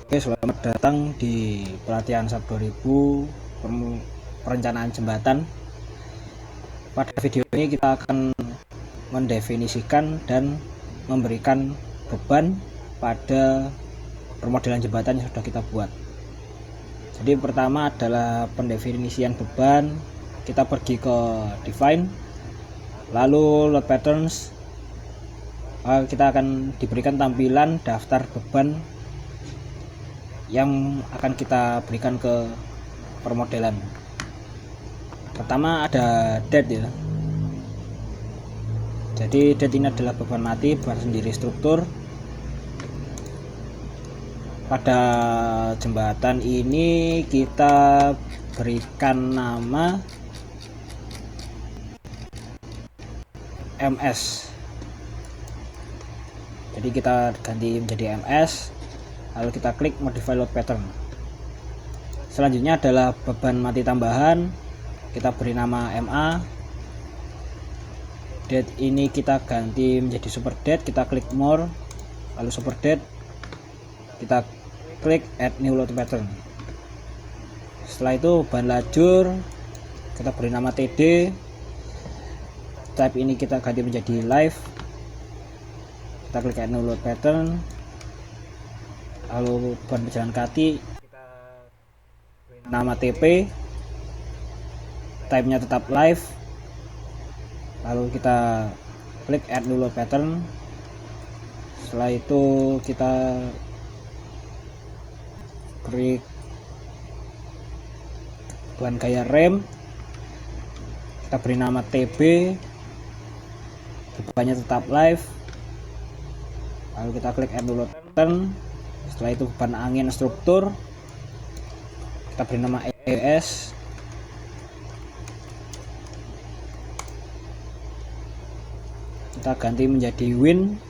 Oke, selamat datang di pelatihan SAP 2000 perencanaan jembatan. Pada video ini kita akan mendefinisikan dan memberikan beban pada permodelan jembatan yang sudah kita buat. Jadi pertama adalah pendefinisian beban. Kita pergi ke define, lalu load patterns. Kita akan diberikan tampilan daftar beban yang akan kita berikan ke permodelan. Pertama ada dead ya. Jadi dead ini adalah beban mati, beban sendiri struktur. Pada jembatan ini kita berikan nama MS. Jadi kita ganti menjadi MS, lalu kita klik modify load pattern. Selanjutnya adalah beban mati tambahan, kita beri nama MA. Dead ini kita ganti menjadi super dead, kita klik more, lalu super dead, kita klik add new load pattern. Setelah itu beban lajur kita beri nama TD, type ini kita ganti menjadi live, kita klik add new load pattern. Lalu beban berjalan kaki kita beri nama TP, type nya tetap live, lalu kita klik add new load pattern. Setelah itu kita klik beban gaya rem, kita beri nama TB, bebannya tetap live, lalu kita klik add new load pattern. Setelah itu beban angin struktur, kita beri nama ES, kita ganti menjadi wind,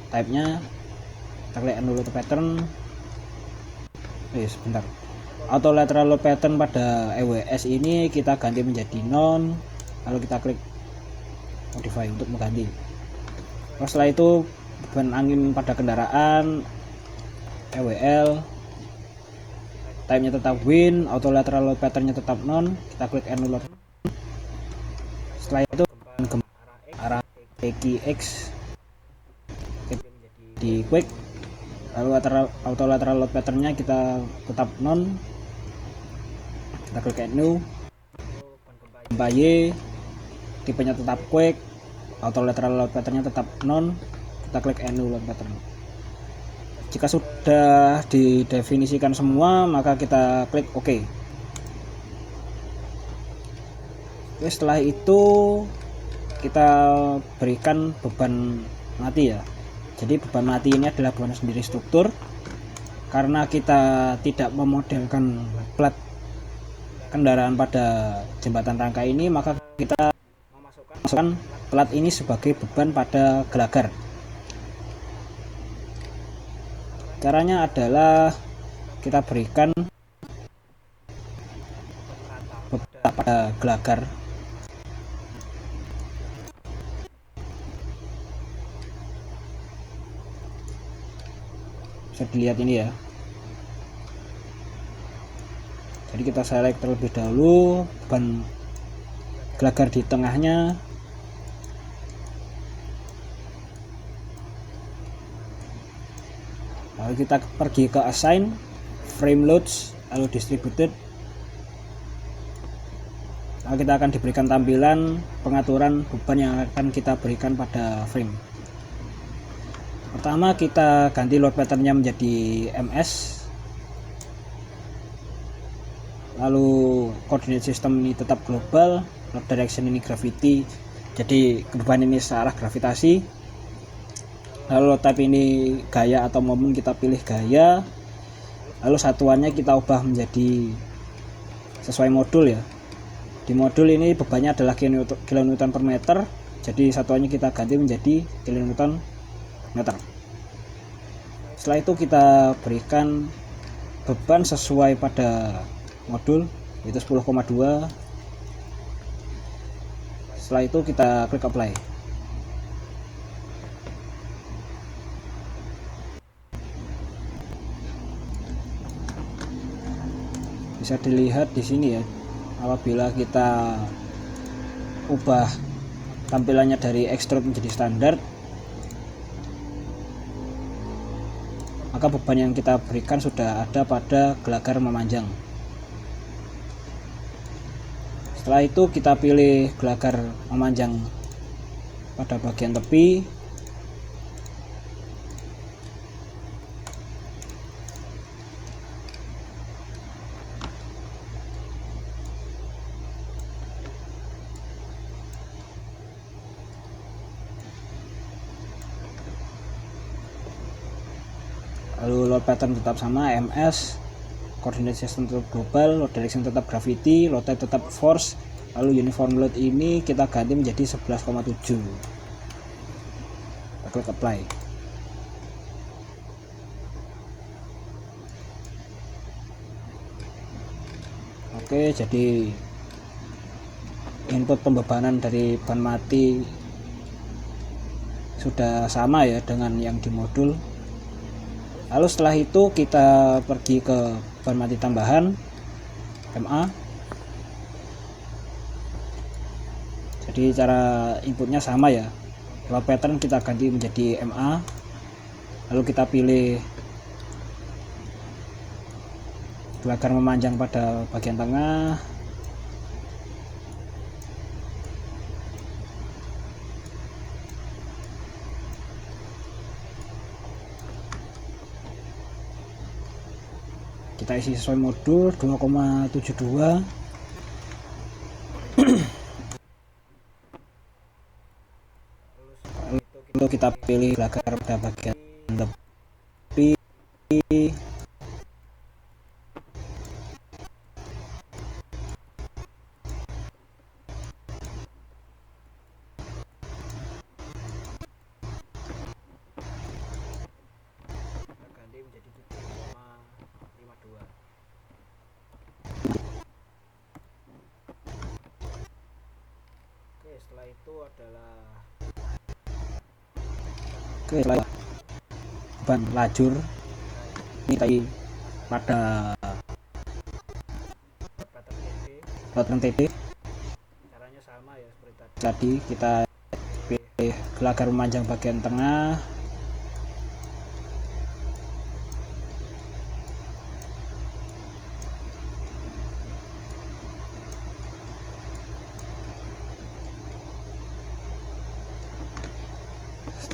type nya kita klik add new load pattern. Sebentar, auto lateral load pattern pada EWS ini kita ganti menjadi non, lalu kita klik modify untuk mengganti. Setelah itu beban angin pada kendaraan EWL, type nya tetap wind, auto lateral load pattern nya tetap non, kita klik add new load. Setelah itu arah EQX di quick, lalu auto lateral load pattern nya kita tetap non, kita klik add new. Gempa Y tipenya tetap quick, auto lateral load pattern nya tetap non, kita klik add new load pattern. Jika sudah didefinisikan semua, maka kita klik OK. Oke, setelah itu kita berikan beban mati ya. Jadi beban mati ini adalah beban sendiri struktur. Karena kita tidak memodelkan plat kendaraan pada jembatan rangka ini, maka kita memasukkan plat ini sebagai beban pada gelagar. Caranya adalah kita berikan beban pada gelagar. Bisa dilihat ini ya. Jadi kita select terlebih dahulu beban gelagar di tengahnya. Lalu kita pergi ke assign, frame loads, lalu distributed. Lalu kita akan diberikan tampilan pengaturan beban yang akan kita berikan pada frame. Pertama kita ganti load patternnya menjadi MS, lalu coordinate system ini tetap global, load direction ini gravity, jadi beban ini searah gravitasi. Lalu type ini gaya atau momen, kita pilih gaya, lalu satuannya kita ubah menjadi sesuai modul ya. Di modul ini bebannya adalah kilonewton per meter, jadi satuannya kita ganti menjadi kilonewton meter. Setelah itu kita berikan beban sesuai pada modul, yaitu 10,2. Setelah itu kita klik apply. bisa dilihat di sini ya, apabila kita ubah tampilannya dari extrude menjadi standar, maka beban yang kita berikan sudah ada pada gelagar memanjang. Setelah itu kita pilih gelagar memanjang pada bagian tepi. Lalu load pattern tetap sama, MS, coordinate system tetap global, load direction tetap gravity, load type tetap force. Lalu uniform load ini kita ganti menjadi 11,7. Kita klik apply. Oke, jadi input pembebanan dari ban mati sudah sama ya dengan yang di modul. Lalu setelah itu kita pergi ke ban mati tambahan, MA. Jadi cara inputnya sama ya, load pattern kita ganti menjadi MA. Lalu kita pilih gelagar memanjang pada bagian tengah. Kita isi sesuai modul 2,72. Lalu kita pilih gelagar pada bagian tepi. Ganti menjadi 7,52. Oke, setelah itu adalah setelah ban lajur ini tadi pada pattern TD. Caranya sama ya seperti tadi, kita pilih gelagar memanjang bagian tengah.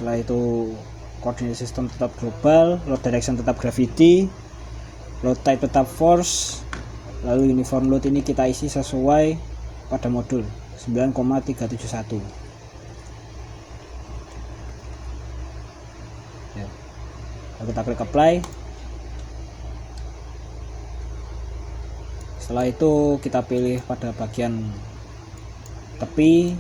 Setelah itu coordinate system tetap global, load direction tetap gravity, load type tetap force. Lalu uniform load ini kita isi sesuai pada modul 9,371 ya. Lalu kita klik apply. Setelah itu kita pilih pada bagian tepi.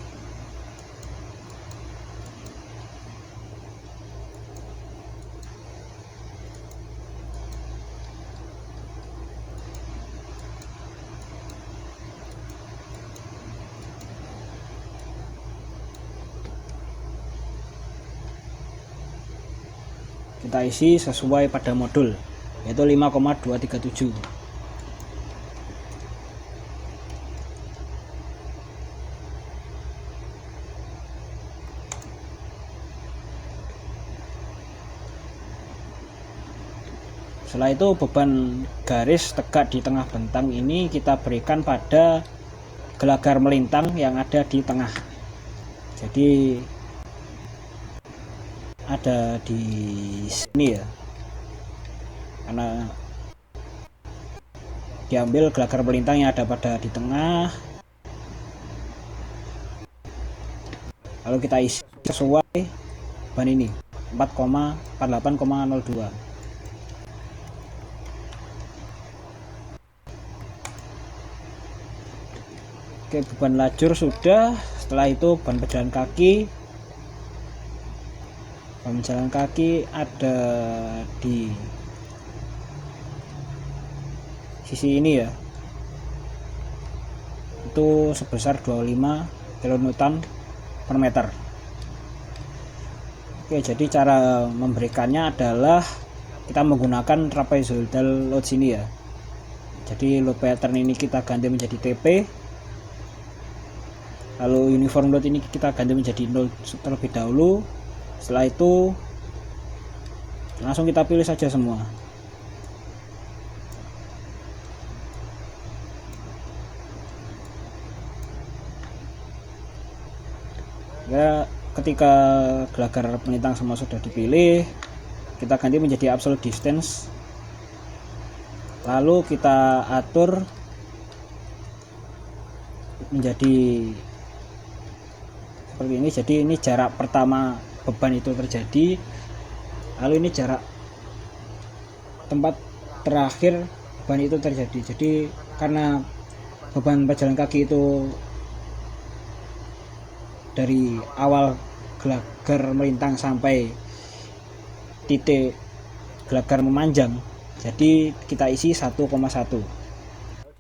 Kita isi sesuai pada modul, yaitu 5,237. Setelah itu beban garis tegak di tengah bentang ini kita berikan pada gelagar melintang yang ada di tengah. Jadi ada di sini ya, karena diambil gelagar melintang yang ada pada di tengah. Lalu kita isi sesuai ban ini 4,48,02. Oke, beban lajur sudah. Setelah itu ban pejalan kaki. Ban pejalan kaki ada di sisi ini ya, itu sebesar 25 kN per meter. Oke, jadi cara memberikannya adalah kita menggunakan trapezoidal load sini ya. Jadi load pattern ini kita ganti menjadi TP, lalu uniform load ini kita ganti menjadi 0 terlebih dahulu. Setelah itu langsung kita pilih saja semua. Ya, ketika gelagar melintang semua sudah dipilih, kita ganti menjadi absolute distance, lalu kita atur menjadi seperti ini. Jadi ini jarak pertama beban itu terjadi, lalu ini jarak tempat terakhir beban itu terjadi. Jadi karena beban pejalan kaki itu dari awal gelagar melintang sampai titik gelagar memanjang, jadi kita isi 1,1.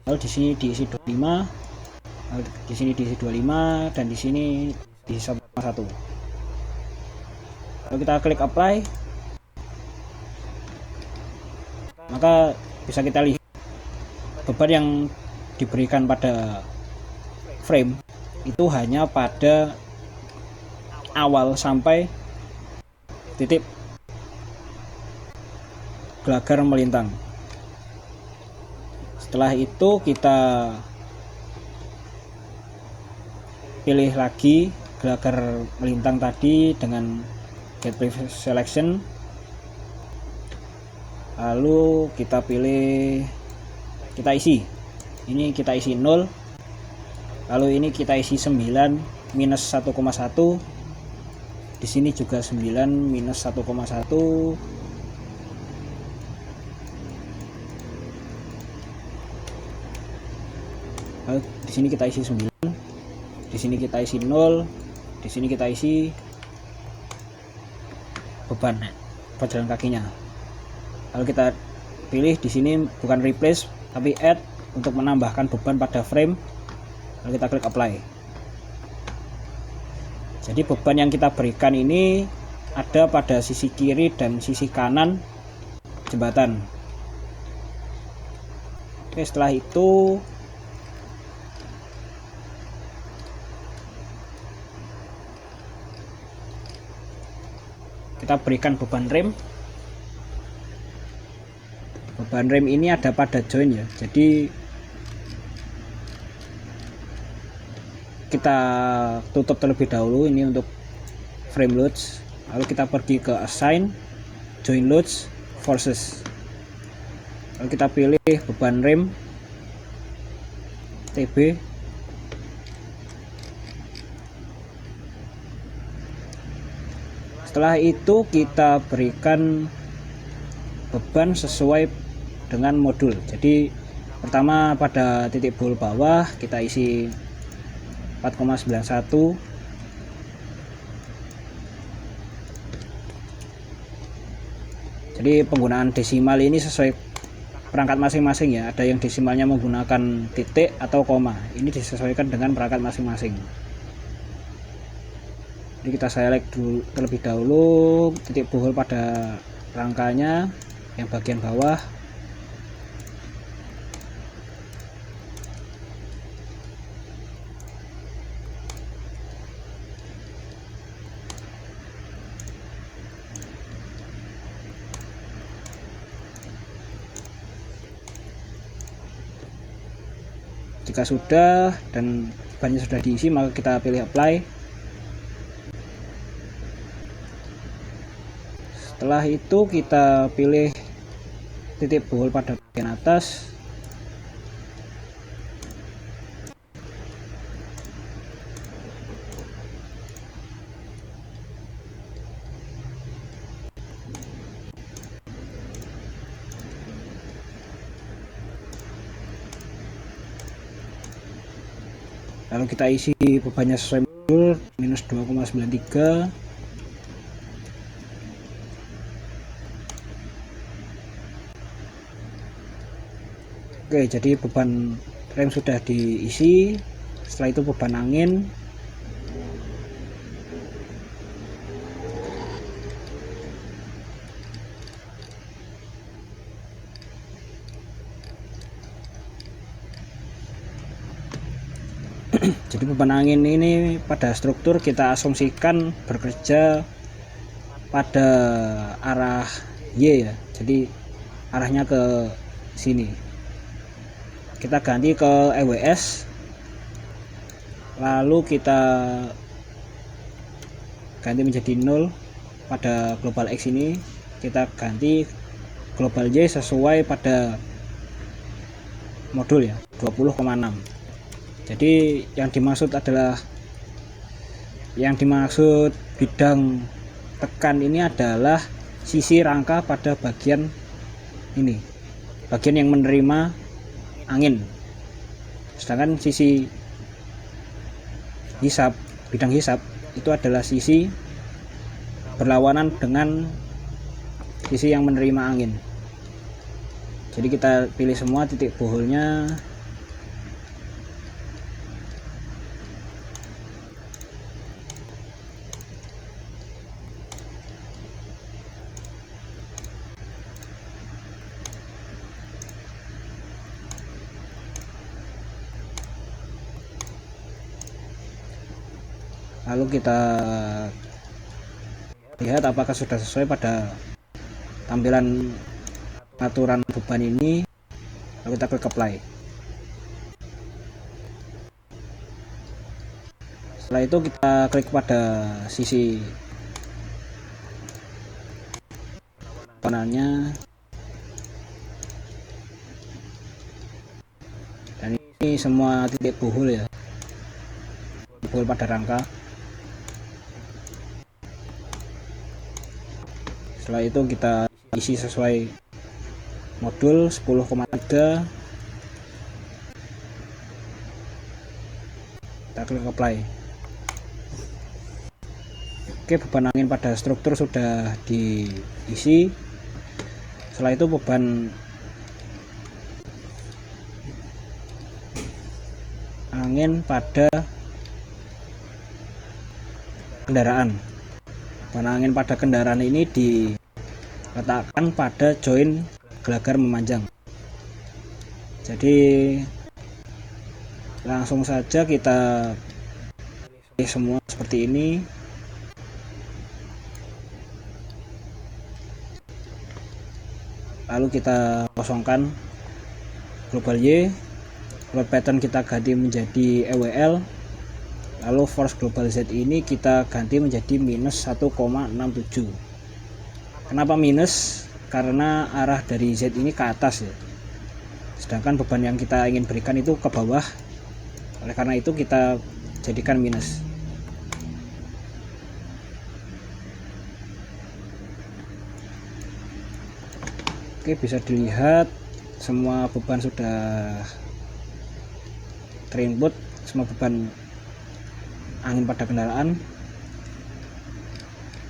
Lalu di sini diisi 25, lalu di sini diisi 25, dan di sini diisi 1,1. Lalu kita klik apply, maka bisa kita lihat beban yang diberikan pada frame itu hanya pada awal sampai titik gelagar melintang. Setelah itu kita pilih lagi gelagar melintang tadi dengan get previous selection, lalu kita pilih, kita isi, ini kita isi 0, lalu ini kita isi 9 minus 1,1, di sini juga 9 minus 1,1, lalu di sini kita isi 9, di sini kita isi 0, di sini kita isi beban pejalan kakinya. Lalu kita pilih di sini bukan replace tapi add untuk menambahkan beban pada frame. Lalu kita klik apply. Jadi beban yang kita berikan ini ada pada sisi kiri dan sisi kanan jembatan. Oke, setelah itu kita berikan beban rem. Beban rem ini ada pada join ya, jadi kita tutup terlebih dahulu ini untuk frame loads, lalu kita pergi ke assign join loads forces, lalu kita pilih beban rem TB, setelah itu kita berikan beban sesuai dengan modul. Jadi pertama pada titik bowl bawah kita isi 4,91, jadi penggunaan desimal ini sesuai perangkat masing-masing ya, ada yang desimalnya menggunakan titik atau koma, ini disesuaikan dengan perangkat masing-masing. Jadi kita select dulu terlebih dahulu titik bowl pada rangkanya yang bagian bawah, jika sudah dan bannya sudah diisi maka kita pilih apply. Setelah itu kita pilih titik bowl pada bagian atas, lalu kita isi bebannya sesuai modul minus 2,93. Oke, jadi beban rem sudah diisi. Setelah itu beban angin, Jadi beban angin ini pada struktur kita asumsikan bekerja pada arah Y ya, jadi arahnya ke sini. Kita ganti ke EWS, lalu kita ganti menjadi 0 pada global X ini, kita ganti global Y sesuai pada modul ya, 20,6. Jadi yang dimaksud bidang tekan ini adalah sisi rangka pada bagian ini, bagian yang menerima angin. Sedangkan sisi hisap, bidang hisap itu adalah sisi berlawanan dengan sisi yang menerima angin. Jadi kita pilih semua titik boholnya. Lalu kita lihat apakah sudah sesuai pada tampilan pengaturan beban ini. Lalu kita klik apply. Setelah itu kita klik pada sisi panelnya, dan ini semua titik bohol ya, bohol pada rangka. Setelah itu kita isi sesuai modul 10,3, kita klik apply. Oke, beban angin pada struktur sudah diisi. Setelah itu beban angin pada kendaraan. Beban angin pada kendaraan ini diletakkan pada join gelagar memanjang. Jadi langsung saja kita pilih semua seperti ini. Lalu kita kosongkan global Y, load pattern kita ganti menjadi EWL, lalu force global Z ini kita ganti menjadi minus 1,67. Kenapa minus? Karena arah dari Z ini ke atas ya, sedangkan beban yang kita ingin berikan itu ke bawah. Oleh karena itu kita jadikan minus. Oke, bisa dilihat semua beban sudah terinput, semua beban angin pada kendaraan.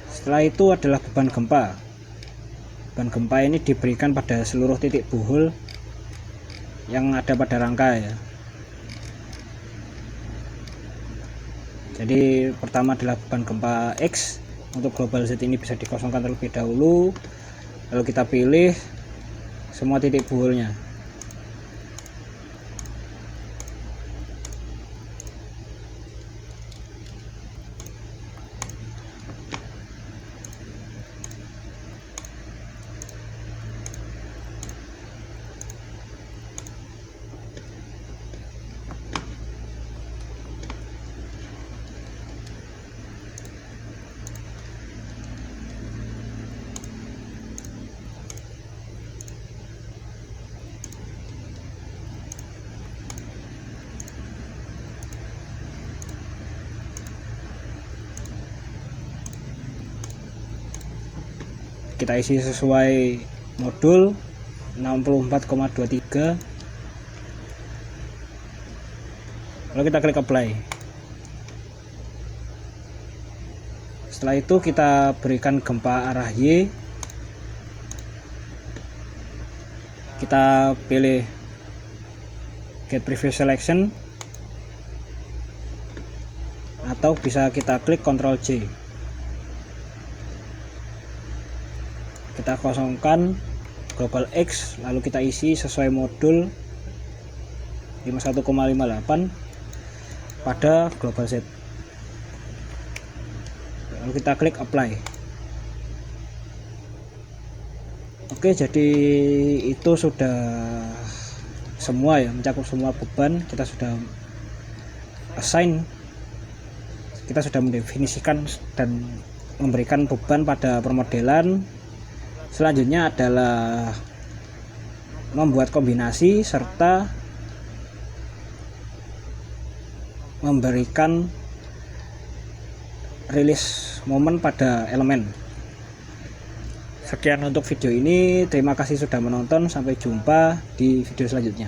Setelah itu adalah beban gempa. Beban gempa ini diberikan pada seluruh titik bohol yang ada pada rangka ya. Jadi pertama adalah beban gempa X. Untuk global Z ini bisa dikosongkan terlebih dahulu, lalu kita pilih semua titik boholnya. Kita isi sesuai modul 64,23, lalu kita klik apply. Setelah itu kita berikan gempa arah Y, kita pilih get previous selection, atau bisa kita klik Ctrl J. Kita kosongkan global X, lalu kita isi sesuai modul 51,58, pada global set. Lalu kita klik apply. Oke, jadi itu sudah semua ya, mencakup semua beban. Kita sudah assign, kita sudah mendefinisikan dan memberikan beban pada permodelan. Selanjutnya adalah membuat kombinasi serta memberikan rilis momen pada elemen. Sekian untuk video ini, terima kasih sudah menonton, sampai jumpa di video selanjutnya.